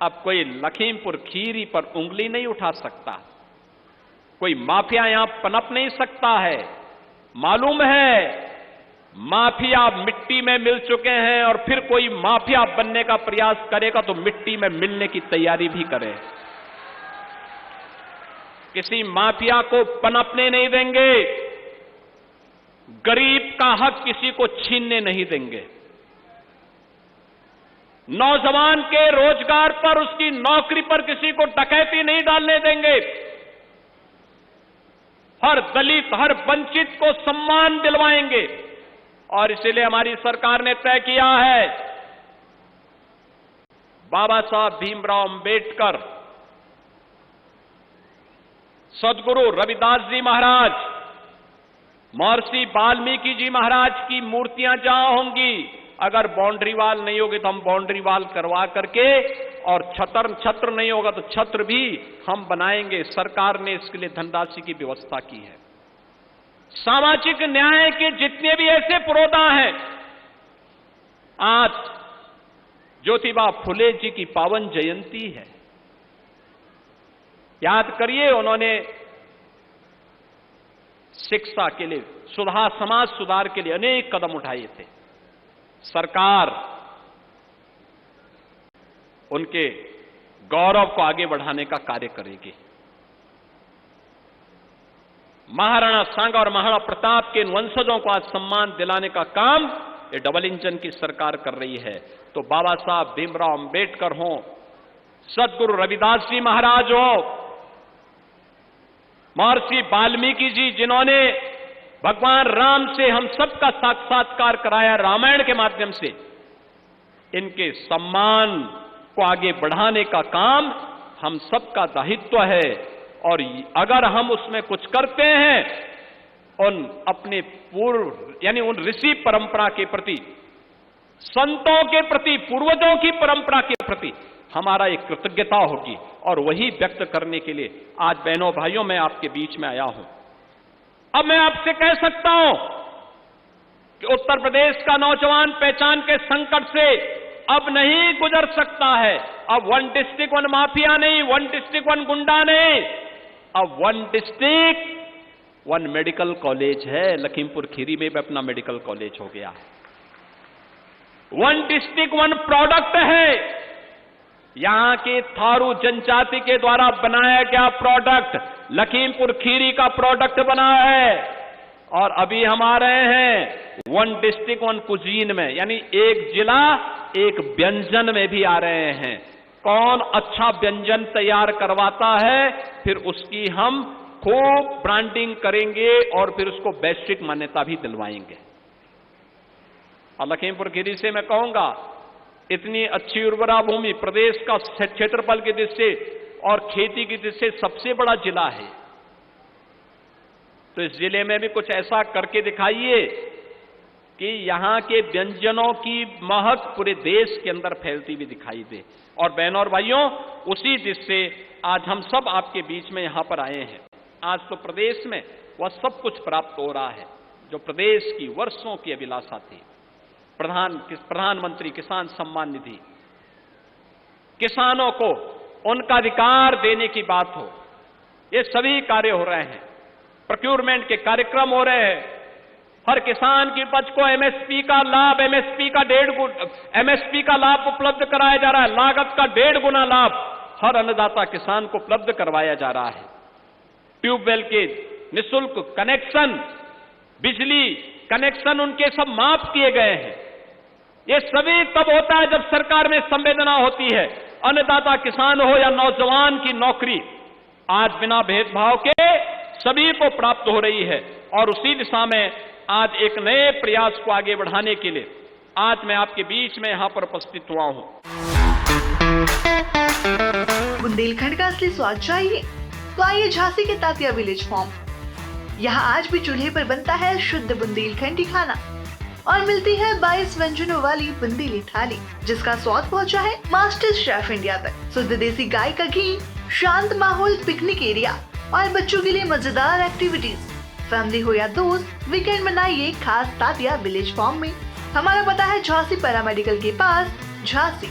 अब कोई लखीमपुर खीरी पर उंगली नहीं उठा सकता, कोई माफिया यहां पनप नहीं सकता है। मालूम है माफिया मिट्टी में मिल चुके हैं और फिर कोई माफिया बनने का प्रयास करेगा तो मिट्टी में मिलने की तैयारी भी करे। किसी माफिया को पनपने नहीं देंगे, गरीब का हक किसी को छीनने नहीं देंगे, नौजवान के रोजगार पर, उसकी नौकरी पर किसी को डकैती नहीं डालने देंगे, हर दलित, हर वंचित को सम्मान दिलवाएंगे। और इसलिए हमारी सरकार ने तय किया है बाबा साहब भीमराव अंबेडकर, सदगुरु रविदास जी महाराज, महर्षि वाल्मीकि जी महाराज की मूर्तियां जहां होंगी, अगर बाउंड्री वाल नहीं होगी तो हम बाउंड्री वाल करवा करके, और छत्र नहीं होगा तो छत्र भी हम बनाएंगे। सरकार ने इसके लिए धनराशि की व्यवस्था की है। सामाजिक न्याय के जितने भी ऐसे पुरोधा हैं, आज ज्योतिबा फुले जी की पावन जयंती है। याद करिए, उन्होंने शिक्षा के लिए, समाज सुधार के लिए अनेक कदम उठाए थे। सरकार उनके गौरव को आगे बढ़ाने का कार्य करेगी। महाराणा सांगा और महाराणा प्रताप के वंशजों को आज सम्मान दिलाने का काम ये डबल इंजन की सरकार कर रही है। तो बाबा साहब भीमराव अंबेडकर हो, सदगुरु रविदास जी महाराज हो, महर्षि वाल्मीकि जी जिन्होंने भगवान राम से हम सबका साक्षात्कार कराया रामायण के माध्यम से, इनके सम्मान को आगे बढ़ाने का काम हम सबका दायित्व है। और अगर हम उसमें कुछ करते हैं, उन अपने पूर्व यानी उन ऋषि परंपरा के प्रति, संतों के प्रति, पूर्वजों की परंपरा के प्रति हमारा एक कृतज्ञता होगी, और वही व्यक्त करने के लिए आज बहनों भाइयों मैं आपके बीच में आया हूं। अब मैं आपसे कह सकता हूं कि उत्तर प्रदेश का नौजवान पहचान के संकट से अब नहीं गुजर सकता है। अब 1 डिस्ट्रिक्ट 1 माफिया नहीं, 1 डिस्ट्रिक्ट 1 गुंडा नहीं, अब 1 डिस्ट्रिक्ट 1 मेडिकल कॉलेज है। लखीमपुर खीरी में भी अपना मेडिकल कॉलेज हो गया है। 1 डिस्ट्रिक्ट 1 प्रोडक्ट है। यहां के थारू जनजाति के द्वारा बनाया गया प्रोडक्ट लखीमपुर खीरी का प्रोडक्ट बना है। और अभी हम आ रहे हैं 1 डिस्ट्रिक्ट 1 कुजीन में, यानी एक जिला एक व्यंजन में भी आ रहे हैं। कौन अच्छा व्यंजन तैयार करवाता है, फिर उसकी हम खूब ब्रांडिंग करेंगे और फिर उसको वैश्विक मान्यता भी दिलवाएंगे। और लखीमपुर खीरी से मैं कहूंगा, इतनी अच्छी उर्वरा भूमि, प्रदेश का क्षेत्रफल की दृष्टि से और खेती की दृष्टि से सबसे बड़ा जिला है। तो इस जिले में भी कुछ ऐसा करके दिखाइए कि यहां के व्यंजनों की महक पूरे देश के अंदर फैलती हुई दिखाई दे। और बहनों और भाइयों, उसी दृष्टि से आज हम सब आपके बीच में यहां पर आए हैं। आज तो प्रदेश में वह सब कुछ प्राप्त हो रहा है जो प्रदेश की वर्षों की अभिलाषा थी। प्रधानमंत्री किसान सम्मान निधि, किसानों को उनका अधिकार देने की बात हो, ये सभी कार्य हो रहे हैं। प्रोक्योरमेंट के कार्यक्रम हो रहे हैं। हर किसान की उपज को एमएसपी का लाभ, एमएसपी का लाभ उपलब्ध कराया जा रहा है। लागत का 1.5 गुना लाभ हर अन्नदाता किसान को उपलब्ध करवाया जा रहा है। ट्यूबवेल के निःशुल्क कनेक्शन, बिजली कनेक्शन उनके सब माफ किए गए हैं। ये सभी तब होता है जब सरकार में संवेदना होती है। अन्नदाता किसान हो या नौजवान की नौकरी, आज बिना भेदभाव के सभी को प्राप्त हो रही है। और उसी दिशा में आज एक नए प्रयास को आगे बढ़ाने के लिए आज मैं आपके बीच में यहां पर उपस्थित हुआ हूं। बुंदेलखंड का असली स्वाद चाहिए तो आइए झांसी के तात्या विलेज फार्म। यहाँ आज भी चूल्हे पर बनता है शुद्ध बुंदेलखंडी खाना और मिलती है 22 व्यंजनों वाली बुंदेली थाली, जिसका स्वाद पहुँचा है मास्टर शेफ इंडिया तक। शुद्ध देसी गाय का घी, शांत माहौल, पिकनिक एरिया और बच्चों के लिए मजेदार एक्टिविटीज। फैमिली हो या दोस्त, वीकेंड मनाइए खास तात्या विलेज फार्म में। हमारा पता है झांसी पैरामेडिकल के पास, झांसी।